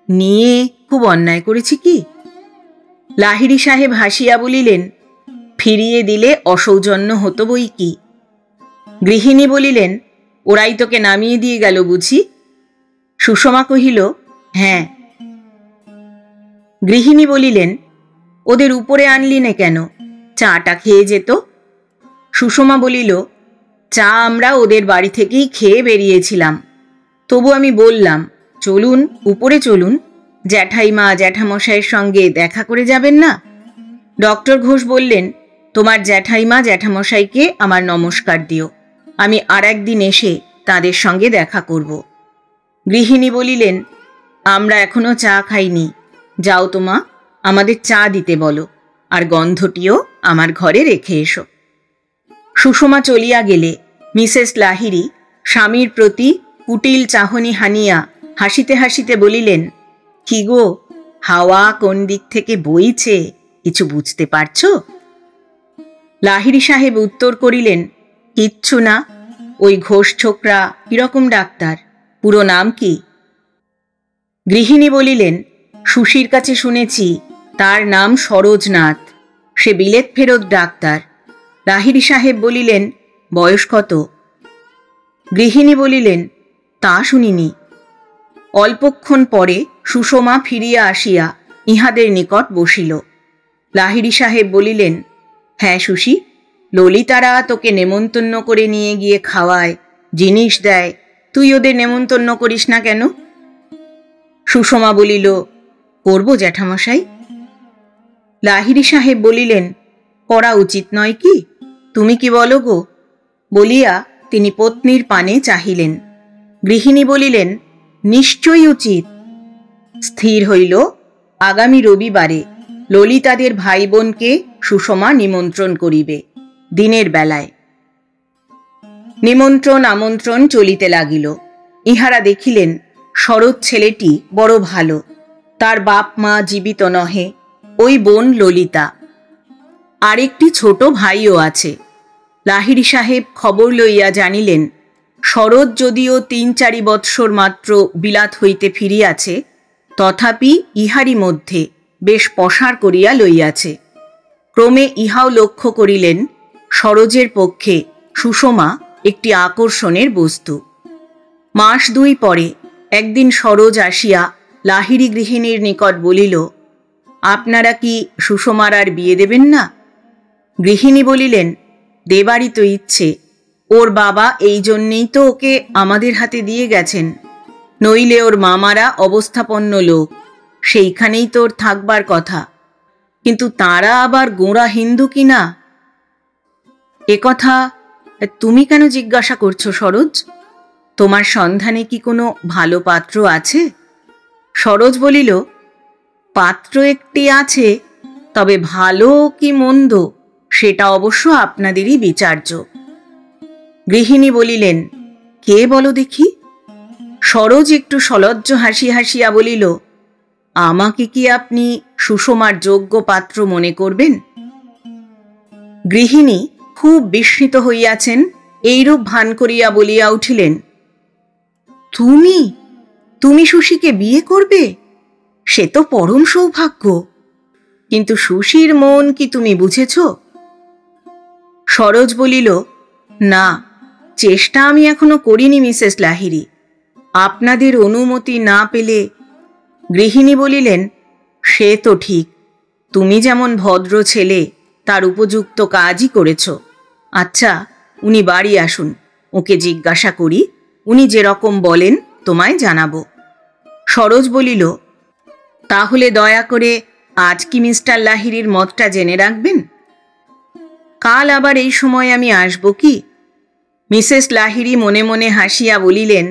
নিয়ে খুব অন্যায় করেছি কি? লাহিড়ী সাহেব হাসিয়া বলিলেন, ফিরিয়ে দিলে অসৌজন্য হতো বই কি। গৃহিণী বলিলেন, ওরাই তোকে নামিয়ে দিয়ে গেল বুঝি? সুষমা কহিল, হ্যাঁ। গৃহিণী বলিলেন, ওদের উপরে আনলি নে কেন? চাটা খেয়ে যেত। সুষমা বলিল, চা আমরা ওদের বাড়ি থেকেই খেয়ে বেরিয়েছিলাম, তবু আমি বললাম, চলুন উপরে চলুন, জ্যাঠাইমা জ্যাঠামশাইয়ের সঙ্গে দেখা করে যাবেন না? ডক্টর ঘোষ বললেন, তোমার জ্যাঠাইমা জ্যাঠামশাইকে আমার নমস্কার দিও, আমি আর একদিন এসে তাদের সঙ্গে দেখা করব। গৃহিণী বলিলেন, আমরা এখনো চা খাইনি, যাও তোমা, আমাদের চা দিতে বলো, আর গন্ধটিও আমার ঘরে রেখে এসো। সুষমা চলিয়া গেলে মিসেস লাহিড়ী স্বামীর প্রতি কুটিল চাহনি হানিয়া হাসিতে হাসিতে বলিলেন, কি গো, হাওয়া কোন দিক থেকে বইছে কিছু বুঝতে পারছ? লাহিড়ী সাহেব উত্তর করিলেন, কিচ্ছু না। ওই ঘোষ ছোকরা কিরকম ডাক্তার, পুরো নাম কি? গৃহিণী বলিলেন, সুশীর কাছে শুনেছি তার নাম সরোজনাথ, সে বিলেত ফেরত ডাক্তার। লাহিড়ী সাহেব বলিলেন, বয়স কত? গৃহিণী বলিলেন, তা শুনিনি। অল্পক্ষণ পরে সুষমা ফিরিয়া আসিয়া ইহাদের নিকট বসিল। লাহিড়ী সাহেব বলিলেন, হ্যাঁ সুশী, ললিতারা তোকে নেমন্তন্ন করে নিয়ে গিয়ে খাওয়ায়, জিনিস দেয়, তুই ওদের নেমন্তন্ন করিস না কেন? সুষমা বলিল, করব জ্যাঠামশাই। লাহিড়ী সাহেব বলিলেন, করা উচিত নয় কি? তুমি কি বলো গো? বলিয়া তিনি পত্নীর পানে চাহিলেন। গৃহিণী বলিলেন, নিশ্চয়ই উচিত। স্থির হইল আগামী রবিবারে ললিতাদের ভাই বোনকে সুষমা নিমন্ত্রণ করিবে, দিনের বেলায়। নিমন্ত্রণ আমন্ত্রণ চলিতে লাগিল। ইহারা দেখিলেন শরৎ ছেলেটি বড় ভালো, তার বাপ মা জীবিত নহে, ওই বোন ললিতা, আরেকটি ছোট ভাইও আছে। লাহিড়ী সাহেব খবর লইয়া জানিলেন, শরৎ যদিও ৩-৪ বৎসর মাত্র বিলাত হইতে ফিরিয়াছে, তথাপি ইহারই মধ্যে বেশ পসার করিয়া লইয়াছে। ক্রমে ইহাও লক্ষ্য করিলেন সরোজের পক্ষে সুষমা একটি আকর্ষণের বস্তু। মাস 2 পরে একদিন সরোজ আসিয়া লাহিড়ী গৃহিণীর নিকট বলিল, আপনারা কি সুষমার আর বিয়ে দেবেন না? গৃহিণী বলিলেন, দেবারই তো ইচ্ছে। ওর বাবা এই জন্যেই তো ওকে আমাদের হাতে দিয়ে গেছেন, নইলে ওর মামারা অবস্থাপন্ন লোক, সেইখানেই তোর থাকবার কথা। কিন্তু তারা আবার গোঁড়া হিন্দু কি না? একথা তুমি কেন জিজ্ঞাসা করছো সরোজ? তোমার সন্ধানে কি কোনো ভালো পাত্র আছে? সরোজ বলিল, পাত্র একটি আছে, তবে ভালো কি মন্দ সেটা অবশ্য আপনাদেরই বিচার্য। গৃহিণী বলিলেন, কে বলো দেখি? সরোজ একটু সলজ্জ হাসি হাসিয়া বলিল, আমাকে কি আপনি সুষমার যোগ্য পাত্র মনে করবেন? গৃহিণী খুব বিস্মিত হইয়াছেন, এইরূপ ভান করিয়া বলিয়া উঠিলেন, তুমি তুমি সুশীকে বিয়ে করবে? সে তো পরম সৌভাগ্য। কিন্তু সুশীর মন কি তুমি বুঝেছ? সরোজ বলিল, না, চেষ্টা আমি এখনো করিনি মিসেস লাহিড়ী, আপনাদের অনুমতি না পেলে। গৃহিণী বলিলেন, সে তো ঠিক, তুমি যেমন ভদ্র ছেলে তার উপযুক্ত কাজই করেছ। আচ্ছা, উনি বাড়ি আসুন, ওকে জিজ্ঞাসা করি, উনি যেরকম বলেন তোমায় জানাবো। সরোজ বলিল, তাহলে দয়া করে আজ কি মিস্টার লাহিড়ীর মতটা জেনে রাখবেন? কাল আবার এই সময় আমি আসব কি? মিসেস লাহিড়ী মনে মনে হাসিয়া বলিলেন,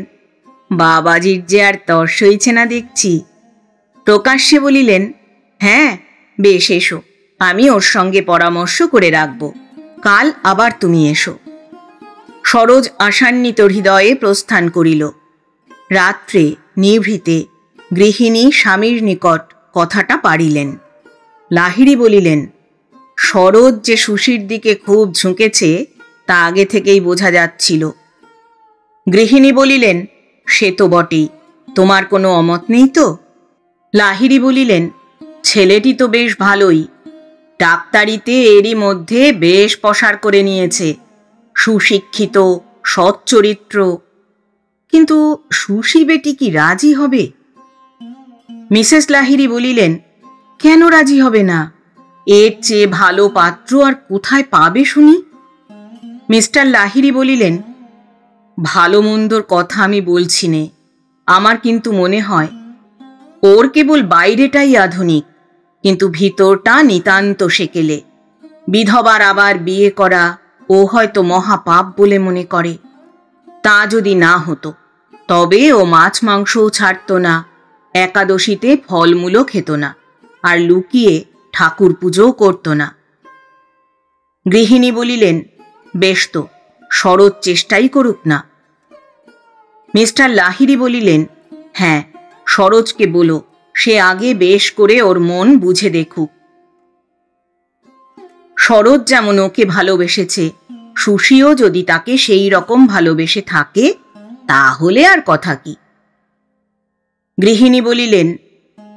বাবাজির যে আর তর সইছে না দেখছি। প্রকাশ্যে বলিলেন, হ্যাঁ, বেশ, এসো, আমি ওর সঙ্গে পরামর্শ করে রাখব, কাল আবার তুমি এসো। সরোজ আশান্বিত হৃদয়ে প্রস্থান করিল। রাত্রে নিভৃতে গৃহিণী স্বামীর নিকট কথাটা পাড়িলেন। লাহিড়ী বলিলেন, সরোজ যে সুশীর দিকে খুব ঝুঁকেছে তা আগে থেকেই বোঝা যাচ্ছিল। গৃহিণী বলিলেন, সে তো বটেই, তোমার কোনো অমত নেই তো? লাহিড়ী বলিলেন, ছেলেটি তো বেশ ভালোই, ডাক্তারিতে এরই মধ্যে বেশ পসার করে নিয়েছে, সুশিক্ষিত, সৎ চরিত্র। কিন্তু সুশী বেটি কি রাজি হবে? মিসেস লাহিড়ী বলিলেন, কেন রাজি হবে না? এর চেয়ে ভালো পাত্র আর কোথায় পাবে শুনি? মিস্টার লাহিড়ী বলিলেন, ভালো মন্দর কথা আমি বলছি নে, আমার কিন্তু মনে হয় ওর কেবল বাইরেটাই আধুনিক, কিন্তু ভিতরটা নিতান্ত সেকেলে। বিধবার আবার বিয়ে করা ও হয়তো মহাপাপ বলে মনে করে। তা যদি না হতো তবে ও মাছ মাংসও ছাড়ত না, একাদশীতে ফলমূলও খেত না, আর লুকিয়ে ঠাকুর পুজোও করত না। গৃহিণী বলিলেন, বেশ তো, সরোজ চেষ্টাই করুক না। মিস্টার লাহিড়ী বলিলেন, হ্যাঁ, সরোজকে বলো সে আগে বেশ করে ওর মন বুঝে দেখুক। সরোজ যেমন ওকে ভালোবেসেছে, সুশীও যদি তাকে সেই রকম ভালোবেসে থাকে তাহলে আর কথা কি। গৃহিণী বলিলেন,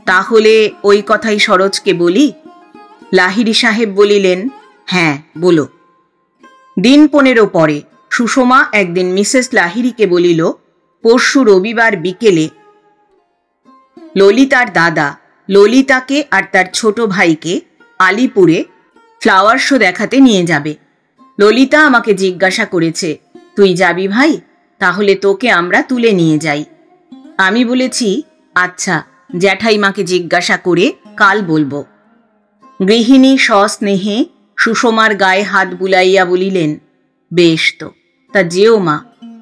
তাহলে ওই কথাই সরোজকে বলি? লাহিড়ী সাহেব বলিলেন, হ্যাঁ, বলো। দিন 15 পরে সুষমা একদিন মিসেস লাহিড়ীকে বলিল, পরশু রবিবার বিকেলে ললিতার দাদা ললিতাকে আর তার ছোট ভাইকে আলিপুরে ফ্লাওয়ার শো দেখাতে নিয়ে যাবে। ললিতা আমাকে জিজ্ঞাসা করেছে, তুই যাবি ভাই? তাহলে তোকে আমরা তুলে নিয়ে যাই। আমি বলেছি, আচ্ছা, জ্যাঠাইমাকে জিজ্ঞাসা করে কাল বলবো। গৃহিণী সস্নেহে সুষমার গায়ে হাত বুলাইয়া বলিলেন, বেশ তো, তা যেও মা,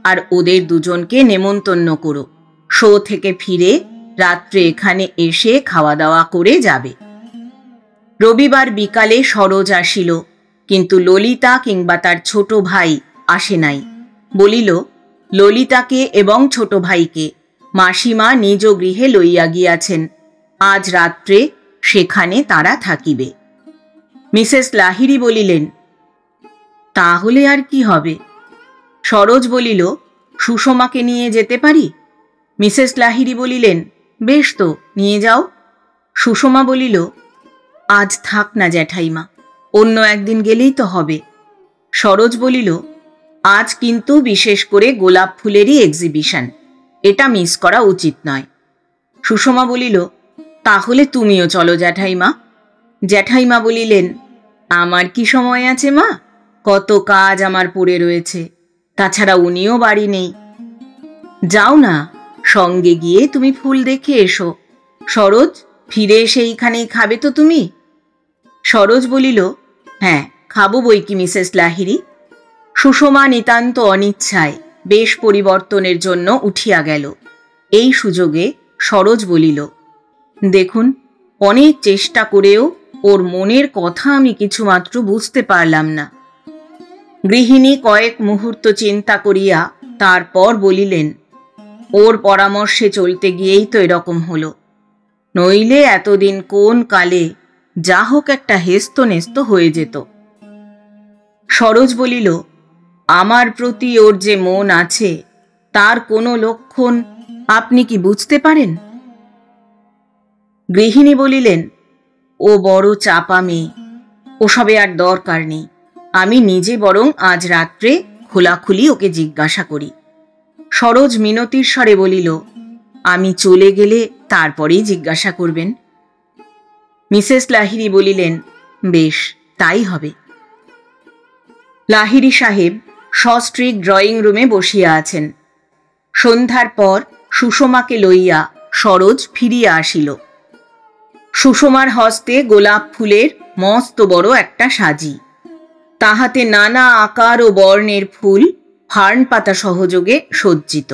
আর ওদের দুজনকে নেমন্তন্ন করো। শো থেকে ফিরে রাত্রে এখানে এসে খাওয়া দাওয়া করে যাবে। রবিবার বিকালে সরোজ আসিল, কিন্তু ললিতা কিংবা তার ছোট ভাই আসে নাই। বলিল, ললিতাকে এবং ছোট ভাইকে মাসিমা নিজ গৃহে লইয়া গিয়াছেন, আজ রাত্রে সেখানে তারা থাকিবে। মিসেস লাহিড়ী বলিলেন, তাহলে আর কি হবে? সরোজ বলিল, সুষমাকে নিয়ে যেতে পারি? মিসেস লাহিড়ী বলিলেন, বেশ তো, নিয়ে যাও। সুষমা বলিল, আজ থাক না জ্যাঠাইমা, অন্য একদিন গেলেই তো হবে। সরোজ বলিল, আজ কিন্তু বিশেষ করে গোলাপ ফুলেরই এক্সিবিশন, এটা মিস করা উচিত নয়। সুষমা বলিল, তাহলে তুমিও চলো জ্যাঠাইমা, জ্যাঠাইমা বলিলেন, আমার কি সময় আছে মা, কত কাজ আমার পড়ে রয়েছে, তাছাড়া উনিও বাড়ি নেই। যাও না, সঙ্গে গিয়ে তুমি ফুল দেখে এসো। সরোজ, ফিরে এসে এইখানেই খাবে তো তুমি? সরোজ বলিল, হ্যাঁ খাবো বই কি মিসেস লাহিড়ী। সুষমা নিতান্ত অনিচ্ছায় বেশ পরিবর্তনের জন্য উঠিয়া গেল। এই সুযোগে সরোজ বলিল, দেখুন, অনেক চেষ্টা করেও ওর মনের কথা আমি কিছুমাত্র বুঝতে পারলাম না। গৃহিণী কয়েক মুহূর্ত চিন্তা করিয়া তারপর বলিলেন, ওর পরামর্শে চলতে গিয়েই তো এরকম হলো, নইলে এতদিন কোন কালে যা হোক একটা হেস্ত নেস্ত হয়ে যেত। সরোজ বলিল, আমার প্রতি ওর যে মন আছে তার কোনো লক্ষণ আপনি কি বুঝতে পারেন? গৃহিণী বলিলেন, ও বড় চাপা মেয়ে, ওসবে আর দরকার নেই, আমি নিজে বরং আজ রাত্রে খোলাখুলি ওকে জিজ্ঞাসা করি। সরোজ মিনতির স্বরে বলিল, আমি চলে গেলে তারপরেই জিজ্ঞাসা করবেন। মিসেস লাহিড়ী বলিলেন, বেশ, তাই হবে। লাহিড়ী সাহেব সস্ত্রীক ড্রয়িং রুমে বসিয়া আছেন। সন্ধ্যার পর সুষমাকে লইয়া সরোজ ফিরিয়া আসিল। সুষমার হস্তে গোলাপ ফুলের মস্ত বড় একটা সাজি, তাহাতে নানা আকার ও বর্ণের ফুল ফার্ন পাতা সহযোগে সজ্জিত।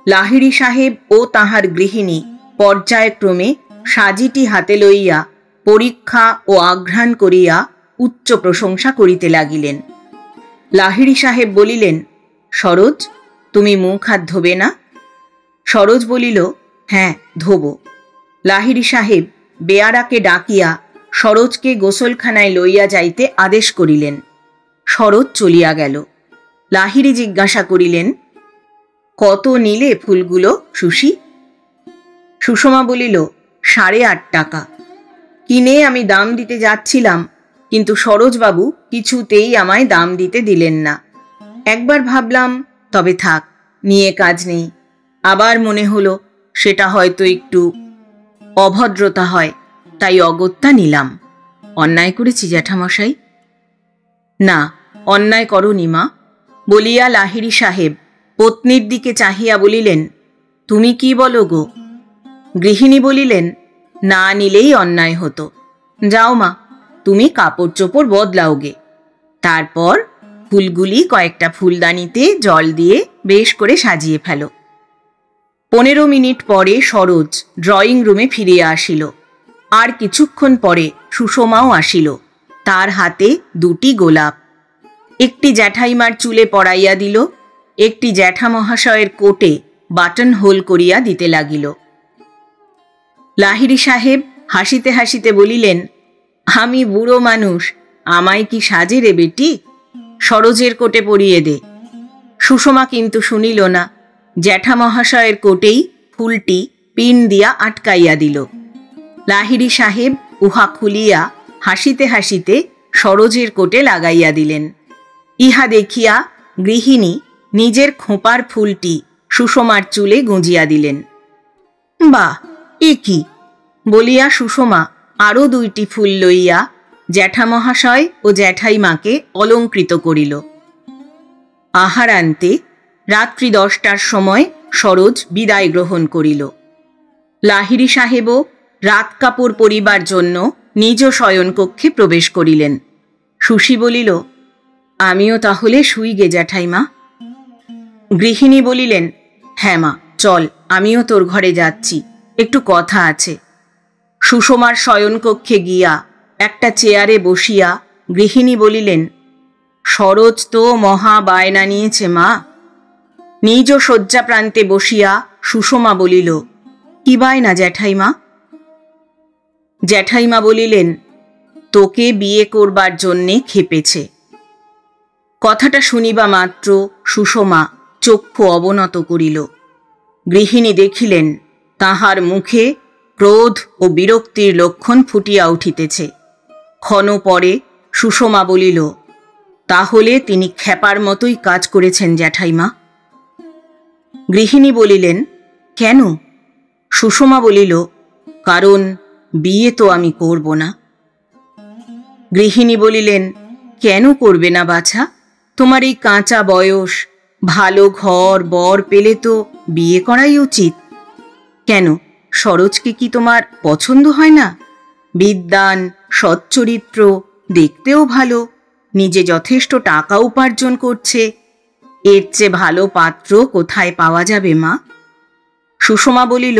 লাহিড়ী সাহেব ও তাহার গৃহিণী পর্যায়ক্রমে সাজিটি হাতে লইয়া পরীক্ষা ও আঘ্রাণ করিয়া উচ্চ প্রশংসা করিতে লাগিলেন। লাহিড়ী সাহেব বলিলেন, সরোজ, তুমি মুখ হাত ধোবে না? সরোজ বলিল, হ্যাঁ ধোব। লাহিড়ী সাহেব বেয়ারাকে ডাকিয়া সরোজকে গোসলখানায় লইয়া যাইতে আদেশ করিলেন। সরোজ চলিয়া গেল। লাহিড়ী জিজ্ঞাসা করিলেন, কত নিলে ফুলগুলো সুশি? সুষমা বলিল, 8.5 টাকা। কিনে আমি দাম দিতে যাচ্ছিলাম, কিন্তু সরোজবাবু কিছুতেই আমায় দাম দিতে দিলেন না। একবার ভাবলাম তবে থাক, নিয়ে কাজ নেই। আবার মনে হলো সেটা হয়তো একটু অভদ্রতা হয়, তাই অগত্যা নিলাম। অন্যায় করেছি জ্যাঠামশাই? না, অন্যায় করনি মা, বলিয়া লাহিড়ী সাহেব পত্নীর দিকে চাহিয়া বলিলেন, তুমি কি বলো গো? গৃহিণী বলিলেন, না নিলেই অন্যায় হতো। যাও মা, তুমি কাপড় চোপড় বদলাও গে, তারপর ফুলগুলি কয়েকটা ফুলদানিতে জল দিয়ে বেশ করে সাজিয়ে ফেলো। 15 মিনিট পরে সরোজ ড্রয়িং রুমে ফিরিয়া আসিল। আর কিছুক্ষণ পরে সুষমাও আসিল, তার হাতে 2টি গোলাপ। একটি জ্যাঠাইমার চুলে পরাইয়া দিল, একটি জ্যাঠামহাশয়ের কোটে বাটন হোল করিয়া দিতে লাগিল। লাহিড়ী সাহেব হাসিতে হাসিতে বলিলেন, আমি বুড়ো মানুষ, আমায় কি সাজে রে বেটি? সরোজের কোটে পরিয়ে দে। সুষমা কিন্তু শুনিল না, জ্যাঠামহাশয়ের কোটেই ফুলটি পিন দিয়া আটকাইয়া দিল। লাহিড়ী সাহেব উহা খুলিয়া হাসিতে হাসিতে সরোজের কোটে লাগাইয়া দিলেন। ইহা দেখিয়া গৃহিণী নিজের খোঁপার ফুলটি সুষমার চুলে গুঁজিয়া দিলেন। বাহ, এ কি! বলিয়া সুষমা আরও 2টি ফুল লইয়া জ্যাঠামহাশয় ও জ্যাঠাইমাকে অলঙ্কৃত করিল। আহারান্তে রাত্রি 10টার সময় সরোজ বিদায় গ্রহণ করিল। লাহিড়ী সাহেবও রাত কাপড় পরিবার জন্য নিজ শয়নকক্ষে প্রবেশ করিলেন। সুশি বলিল, আমিও তাহলে শুই গে জ্যাঠাইমা। গৃহিণী বলিলেন, হ্যাঁ মা, চল, আমিও তোর ঘরে যাচ্ছি, একটু কথা আছে। সুষমার শয়নকক্ষে গিয়া একটা চেয়ারে বসিয়া গৃহিণী বলিলেন, সরোজ তো মহা বায়না নিয়েছে মা। নিজ শয্যা প্রান্তে বসিয়া সুষমা বলিল, কি বায়না জ্যাঠাইমা? জ্যাঠাইমা বলিলেন, তোকে বিয়ে করবার জন্যে খেপেছে। কথাটা শুনিবা মাত্র সুষমা চক্ষু অবনত করিল। গৃহিণী দেখিলেন তাহার মুখে ক্রোধ ও বিরক্তির লক্ষণ ফুটিয়া উঠিতেছে। ক্ষণ পরে সুষমা বলিল, তাহলে তিনি খেপার মতোই কাজ করেছেন জ্যাঠাইমা। গৃহিণী বলিলেন, কেন? সুষমা বলিল, কারণ বিয়ে তো আমি করব না। গৃহিণী বলিলেন, কেন করবে না বাছা? তোমার এই কাঁচা বয়স, ভালো ঘর বর পেলে তো বিয়ে করাই উচিত। কেন, সরোজকে কি তোমার পছন্দ হয় না? বিদ্বান, সচ্চরিত্র, দেখতেও ভালো, নিজে যথেষ্ট টাকা উপার্জন করছে। এর চেয়ে ভালো পাত্র কোথায় পাওয়া যাবে মা? সুষমা বলিল,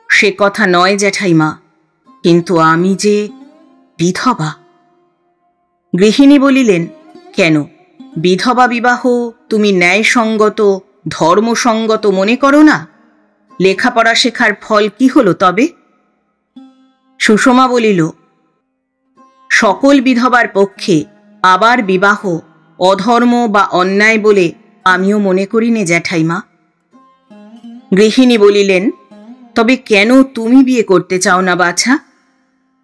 সে কথা নয় জ্যাঠাইমা, কিন্তু আমি যে বিধবা। গৃহিণী বলিলেন, কেন, বিধবা বিবাহ তুমি ন্যায়সঙ্গত ধর্মসঙ্গত মনে করো না? লেখাপড়া শেখার ফল কি হলো তবে? সুষমা বলিল, সকল বিধবার পক্ষে আবার বিবাহ অধর্ম বা অন্যায় বলে আমিও মনে করি নে জ্যাঠাইমা। গৃহিণী বলিলেন, তবে কেন তুমি বিয়ে করতে চাও না বাছা?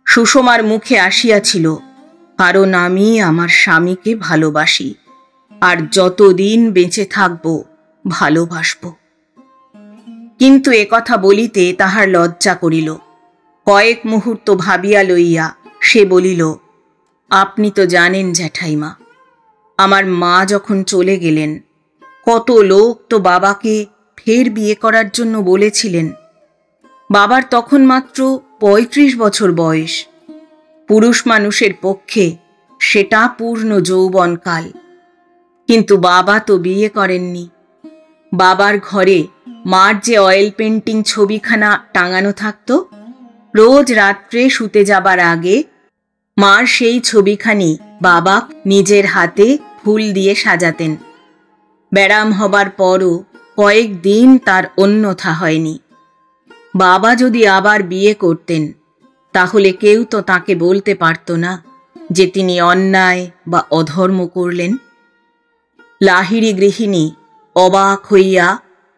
সুষমার মুখে আসিয়াছিল, কারণ আমি আমার স্বামীকে ভালোবাসি, আর যতদিন বেঁচে থাকব ভালোবাসব। কিন্তু একথা বলিতে তাহার লজ্জা করিল। কয়েক মুহূর্ত ভাবিয়া লইয়া সে বলিল, আপনি তো জানেন জ্যাঠাইমা, আমার মা যখন চলে গেলেন, কত লোক তো বাবাকে ফের বিয়ে করার জন্য বলেছিলেন। বাবার তখন মাত্র ৩৫ বছর বয়স। পুরুষ মানুষের পক্ষে সেটা পূর্ণ যৌবনকাল। কিন্তু বাবা তো বিয়ে করেননি। বাবার ঘরে মার যে অয়েল পেন্টিং ছবিখানা টাঙানো থাকত, রোজ রাত্রে শুতে যাবার আগে মার সেই ছবিখানি বাবা নিজের হাতে ফুল দিয়ে সাজাতেন। ব্যারাম হবার পরও কয়েকদিন তার অন্যথা হয়নি। বাবা যদি আবার বিয়ে করতেন, তাহলে কেউ তো তাকে বলতে পারত না যে তিনি অন্যায় বা অধর্ম করলেন। লাহিড়ী গৃহিণী অবাক হইয়া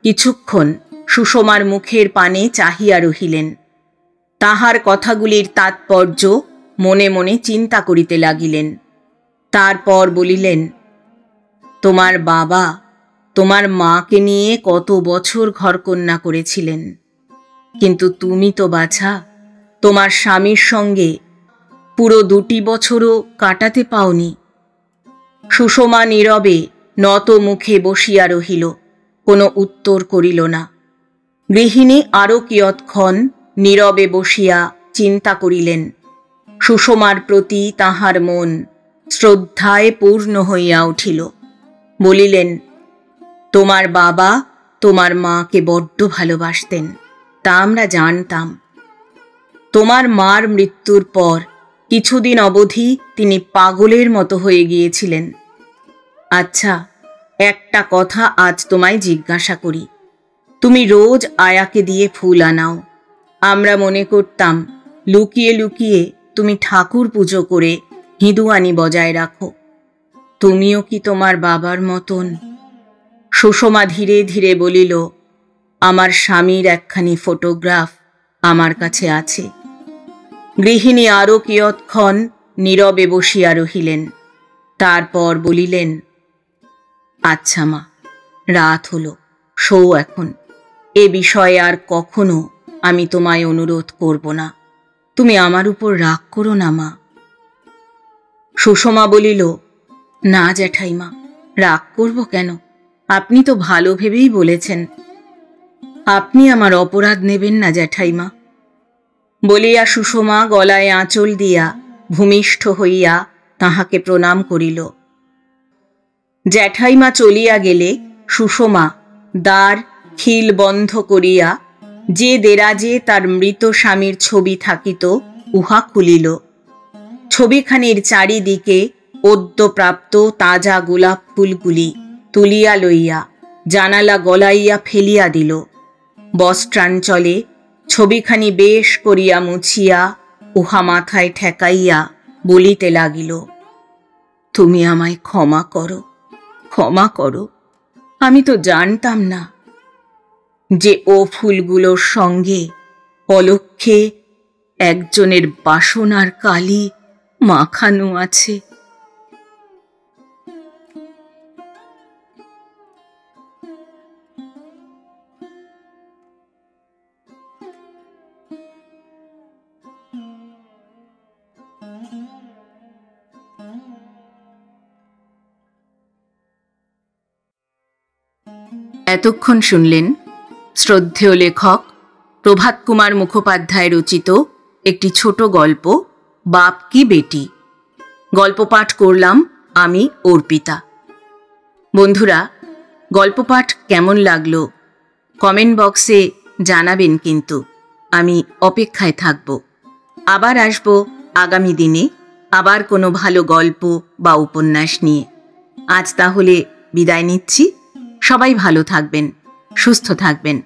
কিছুক্ষণ সুষমার মুখের পানে চাহিয়া রহিলেন। তাহার কথাগুলির তাৎপর্য মনে মনে চিন্তা করিতে লাগিলেন। তারপর বলিলেন, তোমার বাবা তোমার মাকে নিয়ে কত বছর ঘরকন্যা করেছিলেন, কিন্তু তুমি তো বাছা তোমার স্বামীর সঙ্গে পুরো 2 বছরও কাটাতে পাওনি। সুষমা নীরবে নত মুখে বসিয়া রহিল, কোনো উত্তর করিল না। গৃহিণী আরও কিয়ৎক্ষণ নীরবে বসিয়া চিন্তা করিলেন। সুষমার প্রতি তাহার মন শ্রদ্ধায় পূর্ণ হইয়া উঠিল। বলিলেন, তোমার বাবা তোমার মাকে বড্ড ভালোবাসতেন, তা আমরা জানতাম। তোমার মার মৃত্যুর পর কিছুদিন অবধি তিনি পাগলের মতো হয়ে গিয়েছিলেন। আচ্ছা, একটা কথা আজ তোমায় জিজ্ঞাসা করি। তুমি রোজ আয়াকে দিয়ে ফুল আনাও। আমরা মনে করতাম লুকিয়ে লুকিয়ে তুমি ঠাকুর পুজো করে হিঁদুয়ানি বজায় রাখো। তুমিও কি তোমার বাবার মতন? সুষমা ধীরে ধীরে বলিল, আমার স্বামীর একখানি ফটোগ্রাফ আমার কাছে আছে। গৃহিণী আরও কিয়ৎক্ষণ নীরবে বসিয়া রহিলেন। তারপর বলিলেন, আচ্ছা মা, রাত হলো, শো এখন। এ বিষয়ে আর কখনো আমি তোমায় অনুরোধ করব না। তুমি আমার উপর রাগ করো না মা। সুষমা বলিল, না জ্যাঠাইমা, রাগ করব কেন? আপনি তো ভালো ভেবেই বলেছেন। আপনি আমার অপরাধ নেবেন না জ্যাঠাইমা। বলিয়া সুষমা গলায় আঁচল দিয়া ভূমিষ্ঠ হইয়া তাহাকে প্রণাম করিল। জ্যাঠাইমা চলিয়া গেলে সুষমা দ্বার খিল বন্ধ করিয়া যে দেরাজে তার মৃত স্বামীর ছবি থাকিত উহা খুলিল। ছবিখানির চারিদিকে অদ্যপ্রাপ্ত তাজা গোলাপ ফুলগুলি তুলিয়া লইয়া জানালা গলাইয়া ফেলিয়া দিল। বস্ত্রাঞ্চলে ছবিখানি বেশ করিয়া মুছিয়া উহা মাথায় ঠেকাইয়া বলিতে লাগিল, তুমি আমায় ক্ষমা করো, ক্ষমা করো। আমি তো জানতাম না যে ও ফুলগুলোর সঙ্গে অলক্ষ্যে একজনের বাসনার কালি মাখানো আছে। এতক্ষণ শুনলেন শ্রদ্ধেয় লেখক প্রভাত কুমার মুখোপাধ্যায় রচিত একটি ছোট গল্প বাপ কি বেটি। গল্প পাঠ করলাম আমি অর্পিতা। বন্ধুরা, গল্প পাঠ কেমন লাগলো কমেন্ট বক্সে জানাবেন, কিন্তু আমি অপেক্ষায় থাকব। আবার আসব আগামী দিনে আবার কোনো ভালো গল্প বা উপন্যাস নিয়ে। আজ তাহলে বিদায় নিচ্ছি। সবাই ভালো থাকবেন, সুস্থ থাকবেন।